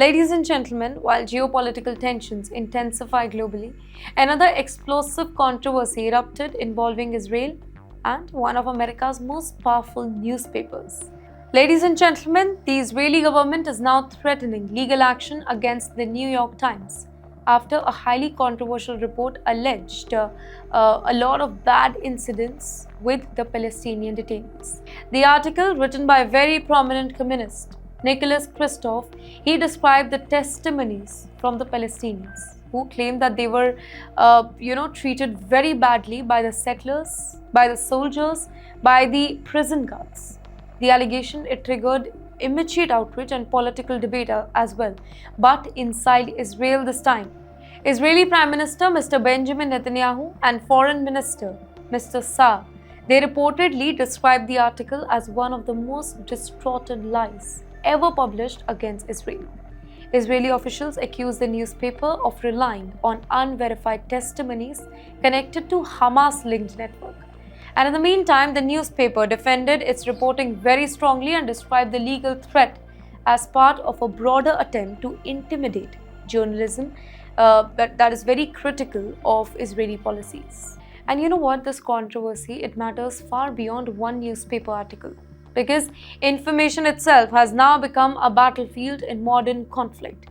Ladies and gentlemen, while geopolitical tensions intensify globally, another explosive controversy erupted involving Israel and one of America's most powerful newspapers. Ladies and gentlemen, the Israeli government is now threatening legal action against the New York Times after a highly controversial report alleged a lot of bad incidents with the Palestinian detainees. The article, written by a very prominent communist, Nicholas Kristof, he described the testimonies from the Palestinians who claimed that they were, treated very badly by the settlers, by the soldiers, by the prison guards. The allegation, it triggered immediate outrage and political debate as well, but inside Israel this time. Israeli Prime Minister Mr. Benjamin Netanyahu and Foreign Minister Mr. Saar, they reportedly described the article as one of the most distorted lies ever published against Israel. Israeli officials accused the newspaper of relying on unverified testimonies connected to Hamas-linked network. And in the meantime, the newspaper defended its reporting very strongly and described the legal threat as part of a broader attempt to intimidate journalism that is very critical of Israeli policies. And you know what? This controversy, it matters far beyond one newspaper article, because information itself has now become a battlefield in modern conflict.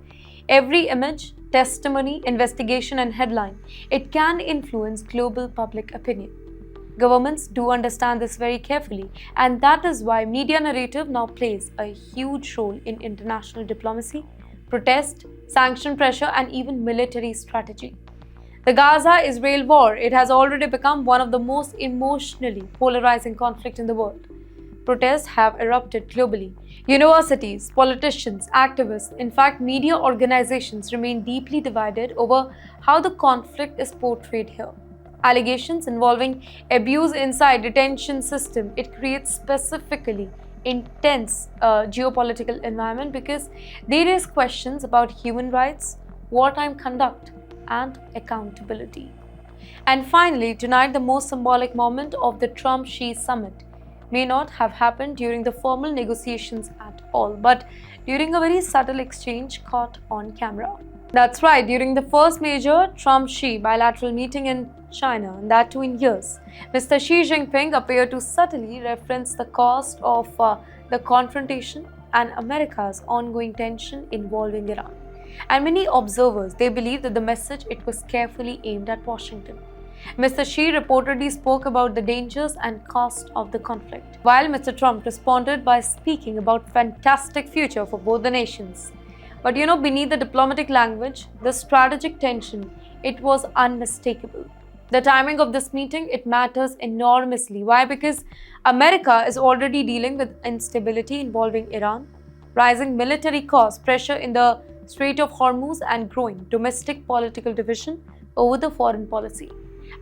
Every image, testimony, investigation, and headline, it can influence global public opinion. Governments do understand this very carefully, and that is why media narrative now plays a huge role in international diplomacy, protest, sanction pressure, and even military strategy. The Gaza-Israel war, it has already become one of the most emotionally polarizing conflicts in the world. Protests have erupted globally. Universities, politicians, activists, in fact, media organizations remain deeply divided over how the conflict is portrayed here. Allegations involving abuse inside detention system, it creates specifically intense geopolitical environment because they raise questions about human rights, wartime conduct, and accountability. And finally, tonight, the most symbolic moment of the Trump-Xi summit may not have happened during the formal negotiations at all, but during a very subtle exchange caught on camera. That's right, during the first major Trump-Xi bilateral meeting in China, and that too in years, Mr. Xi Jinping appeared to subtly reference the cost of the confrontation and America's ongoing tension involving Iran. And many observers, they believe that the message, it was carefully aimed at Washington. Mr. Xi reportedly spoke about the dangers and cost of the conflict, while Mr. Trump responded by speaking about fantastic future for both the nations. But beneath the diplomatic language, the strategic tension, it was unmistakable. The timing of this meeting, it matters enormously. Why? Because America is already dealing with instability involving Iran, rising military costs, pressure in the Strait of Hormuz, and growing domestic political division over the foreign policy.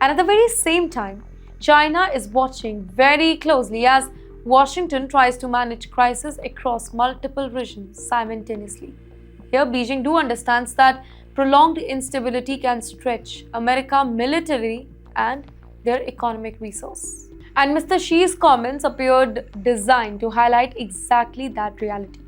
And at the very same time, China is watching very closely as Washington tries to manage crisis across multiple regions simultaneously. Here, Beijing do understands that prolonged instability can stretch America militarily and their economic resource. And Mr. Xi's comments appeared designed to highlight exactly that reality.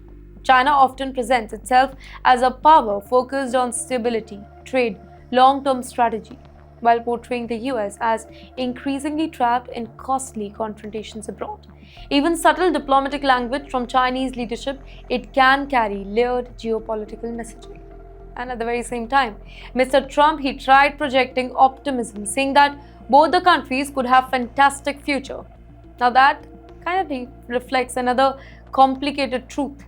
China often presents itself as a power focused on stability, trade, long-term strategy, while portraying the US as increasingly trapped in costly confrontations abroad. Even subtle diplomatic language from Chinese leadership, it can carry layered geopolitical messaging. And at the very same time, Mr. Trump, he tried projecting optimism, saying that both the countries could have fantastic future. Now that kind of reflects another complicated truth.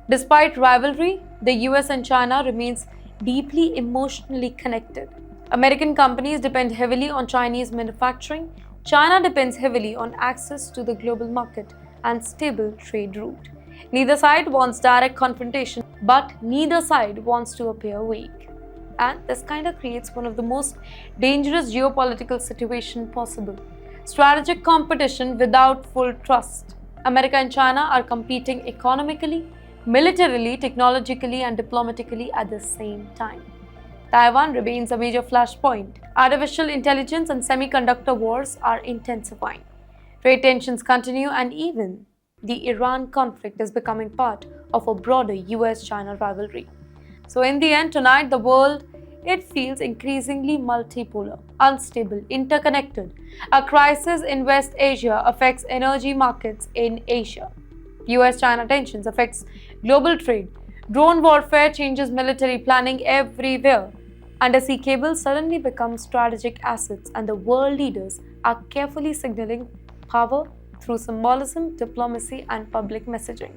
Despite rivalry, the US and China remains deeply emotionally connected. American companies depend heavily on Chinese manufacturing. China depends heavily on access to the global market and stable trade route. Neither side wants direct confrontation, but neither side wants to appear weak. And this kind of creates one of the most dangerous geopolitical situations possible. Strategic competition without full trust. America and China are competing economically, militarily, technologically, and diplomatically at the same time. Taiwan remains a major flashpoint. Artificial intelligence and semiconductor wars are intensifying. Trade tensions continue, and even the Iran conflict is becoming part of a broader US-China rivalry. So in the end, tonight the world, it feels increasingly multipolar, unstable, interconnected. A crisis in West Asia affects energy markets in Asia. US-China tensions affects global trade. Drone warfare changes military planning everywhere. Undersea cables suddenly become strategic assets, and the world leaders are carefully signaling power through symbolism, diplomacy, and public messaging.